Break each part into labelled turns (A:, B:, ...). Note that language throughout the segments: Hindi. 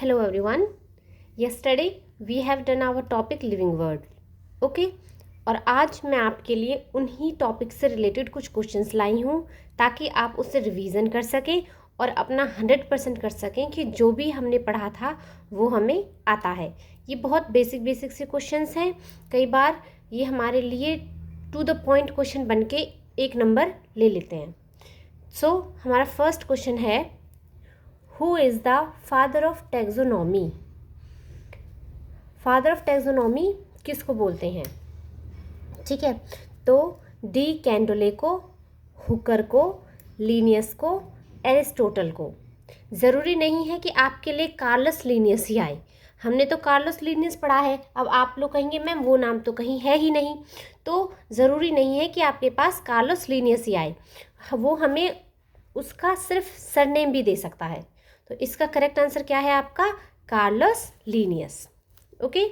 A: Hello everyone. Yesterday we have done our topic living word. Okay? और आज मैं आपके लिए उन्हीं टॉपिक से रिलेटेड कुछ क्वेश्चंस लाई हूँ ताकि आप उससे रिवीजन कर सकें और अपना 100% कर सकें कि जो भी हमने पढ़ा था वो हमें आता है। ये बहुत बेसिक से क्वेश्चंस हैं। कई बार ये हमारे लिए टू द पॉइंट क्वेश्चन बन के 1 नंबर ले लेते हैं। सो हमारा फर्स्ट क्वेश्चन है, who is the father of taxonomy? Father of taxonomy किसको बोलते हैं? ठीक है, तो डी कैंडोले को, हुकर को, लीनियस को, एरिस्टोटल को। ज़रूरी नहीं है कि आपके लिए कार्लस लीनियस ही आए। हमने तो कार्लस लीनियस पढ़ा है। अब आप लोग कहेंगे मैम वो नाम तो कहीं है ही नहीं, तो ज़रूरी नहीं है कि आपके पास कार्लस लीनियस ही आए। वो हमें उसका सिर्फ सरनेम भी दे सकता है। तो इसका करेक्ट आंसर क्या है आपका? Carolus Linnaeus. ओके,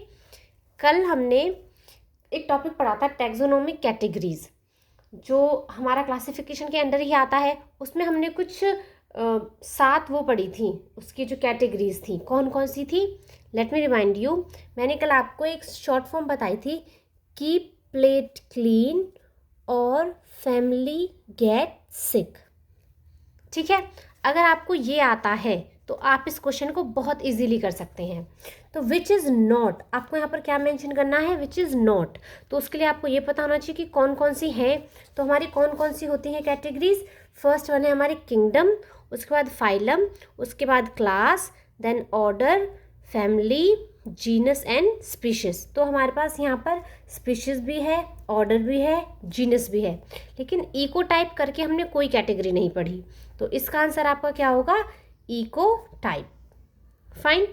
A: कल हमने एक टॉपिक पढ़ा था टैक्सोनॉमिक कैटेगरीज, जो हमारा क्लासिफिकेशन के अंडर ही आता है। उसमें हमने कुछ 7 वो पढ़ी थी, उसकी जो कैटेगरीज थी कौन कौन सी थी। Let me remind you. मैंने कल आपको एक शॉर्ट फॉर्म बताई थी, कीप प्लेट क्लीन और फैमिली गेट सिक। ठीक है, अगर आपको ये आता है तो आप इस क्वेश्चन को बहुत इजीली कर सकते हैं। तो विच इज़ नॉट, आपको यहाँ पर क्या मेंशन करना है? Which is not. तो उसके लिए आपको ये पता होना चाहिए कि कौन कौन सी हैं। तो हमारी कौन कौन सी होती हैं कैटेगरीज? फर्स्ट वन है हमारी किंगडम, उसके बाद फाइलम, उसके बाद class, then order, family, genus and species. तो हमारे पास यहाँ पर स्पीशीज भी है, ऑर्डर भी है, जीनस भी है, लेकिन इको टाइप करके हमने कोई कैटेगरी नहीं पढ़ी। तो इसका आंसर आपका क्या होगा? Eco type. फाइन।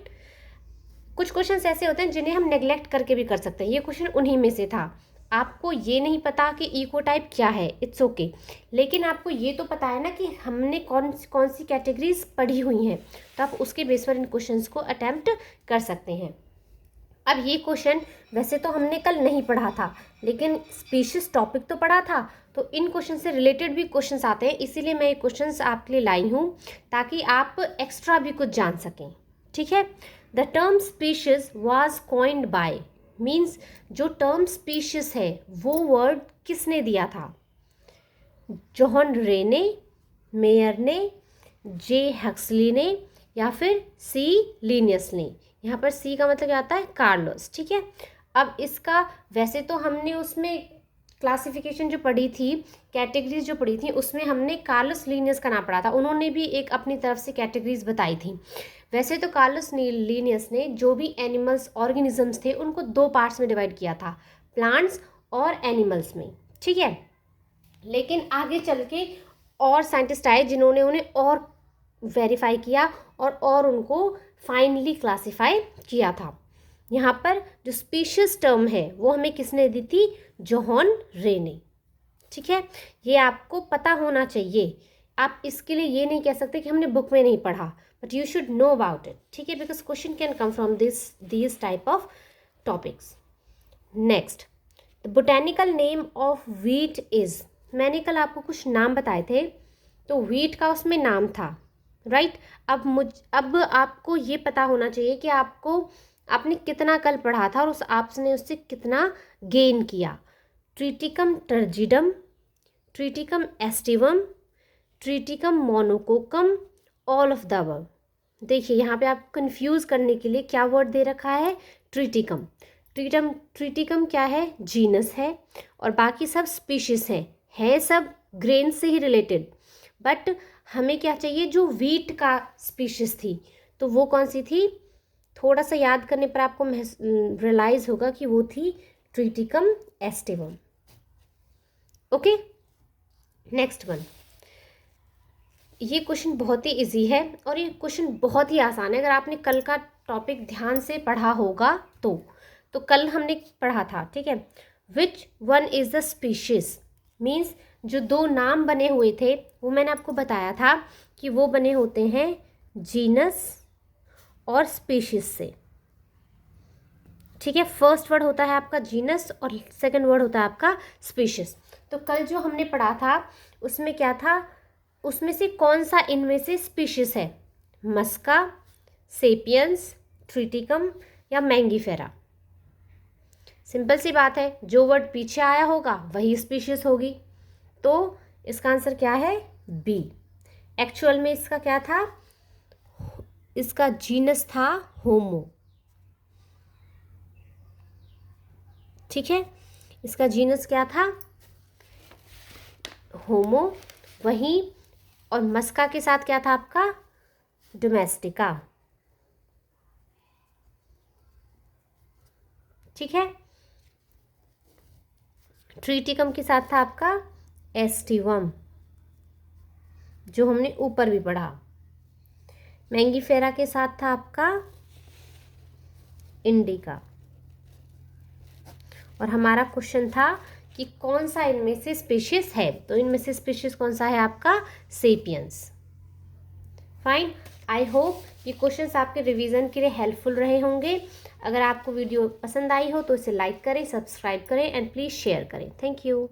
A: कुछ क्वेश्चंस ऐसे होते हैं जिन्हें हम नेग्लेक्ट करके भी कर सकते हैं। ये क्वेश्चन उन्हीं में से था। आपको ये नहीं पता कि इको टाइप क्या है, इट्स ओके, लेकिन आपको ये तो पता है ना कि हमने कौन सी कैटेगरीज पढ़ी हुई हैं, तो आप उसके बेस पर इन क्वेश्चंस को अटेम्प्ट कर सकते हैं। अब ये क्वेश्चन वैसे तो हमने कल नहीं पढ़ा था, लेकिन स्पीशीज टॉपिक तो पढ़ा था, तो इन क्वेश्चन से रिलेटेड भी क्वेश्चंस आते हैं, इसीलिए मैं ये क्वेश्चंस आपके लिए लाई हूँ ताकि आप एक्स्ट्रा भी कुछ जान सकें। ठीक है, the term species was coined by, means जो टर्म स्पीशीज है वो वर्ड किसने दिया था? जॉन रे ने, मेयर ने, जे हक्सली ने, या फिर सी लीनियस ने। यहाँ पर सी का मतलब क्या आता है? कार्लोस। ठीक है, अब इसका वैसे तो हमने उसमें क्लासिफिकेशन जो पढ़ी थी, कैटेगरीज जो पढ़ी थी, उसमें हमने कार्लोस लीनियस का नाम पढ़ा था। उन्होंने भी एक अपनी तरफ से कैटेगरीज बताई थी। वैसे तो कार्लोस लीनियस ने जो भी एनिमल्स ऑर्गेनिजम्स थे उनको 2 पार्ट्स में डिवाइड किया था, प्लांट्स और एनिमल्स में। ठीक है, लेकिन आगे चल के और साइंटिस्ट आए जिन्होंने उन्हें और वेरीफाई किया और उनको फाइनली क्लासिफाई किया था। यहाँ पर जो स्पीशीज टर्म है वो हमें किसने दी थी? जॉन रे ने। ठीक है, ये आपको पता होना चाहिए। आप इसके लिए ये नहीं कह सकते कि हमने बुक में नहीं पढ़ा, but you should know about it. ठीक है, because question can come from this type of topics. Next, the botanical name of wheat is. मैंने कल आपको कुछ नाम बताए थे, तो व्हीट का उसमें नाम था, राइट। अब आपको ये पता होना चाहिए कि आपने कितना कल पढ़ा था और आपने उससे कितना गेन किया। Triticum turgidum, triticum aestivum, triticum monococcum, all of the above. देखिए यहाँ पे आप कंफ्यूज करने के लिए क्या वर्ड दे रखा है? ट्रिटिकम। ट्रिटिकम क्या है? जीनस है, और बाकी सब स्पीशीज है सब ग्रेन से ही रिलेटेड। बट हमें क्या चाहिए? जो व्हीट का स्पीशीज थी, तो वो कौन सी थी? थोड़ा सा याद करने पर आपको रियलाइज होगा कि वो थी Triticum aestivum. Okay, next one. ये क्वेश्चन बहुत ही इजी है और ये क्वेश्चन बहुत ही आसान है। अगर आपने कल का टॉपिक ध्यान से पढ़ा होगा तो कल हमने पढ़ा था। ठीक है, which one is the species, means जो 2 नाम बने हुए थे वो मैंने आपको बताया था कि वो बने होते हैं जीनस और स्पीशीज से। ठीक है, फर्स्ट वर्ड होता है आपका जीनस और सेकंड वर्ड होता है आपका स्पीशीज। तो कल जो हमने पढ़ा था उसमें क्या था? उसमें से कौन सा इनमें से स्पीशीज है? मस्का, सेपियंस, ट्रिटिकम या मैंगीफेरा? सिंपल सी बात है, जो वर्ड पीछे आया होगा वही स्पीशीज होगी। तो इसका आंसर क्या है? बी। एक्चुअल में इसका क्या था? इसका जीनस था होमो। ठीक है, इसका जीनस क्या था? होमो। वहीं और मस्का के साथ क्या था आपका? डोमेस्टिका। ठीक है, ट्रिटिकम के साथ था आपका एस्टिवम, जो हमने ऊपर भी पढ़ा। मैंगीफेरा के साथ था आपका इंडिका। और हमारा क्वेश्चन था कि कौन सा इनमें से स्पीशीज है, तो इनमें से स्पीशीज कौन सा है आपका? सेपियंस। फाइन, आई होप ये क्वेश्चंस आपके रिवीजन के लिए हेल्पफुल रहे होंगे। अगर आपको वीडियो पसंद आई हो तो इसे लाइक करें, सब्सक्राइब करें एंड प्लीज़ शेयर करें। Thank you.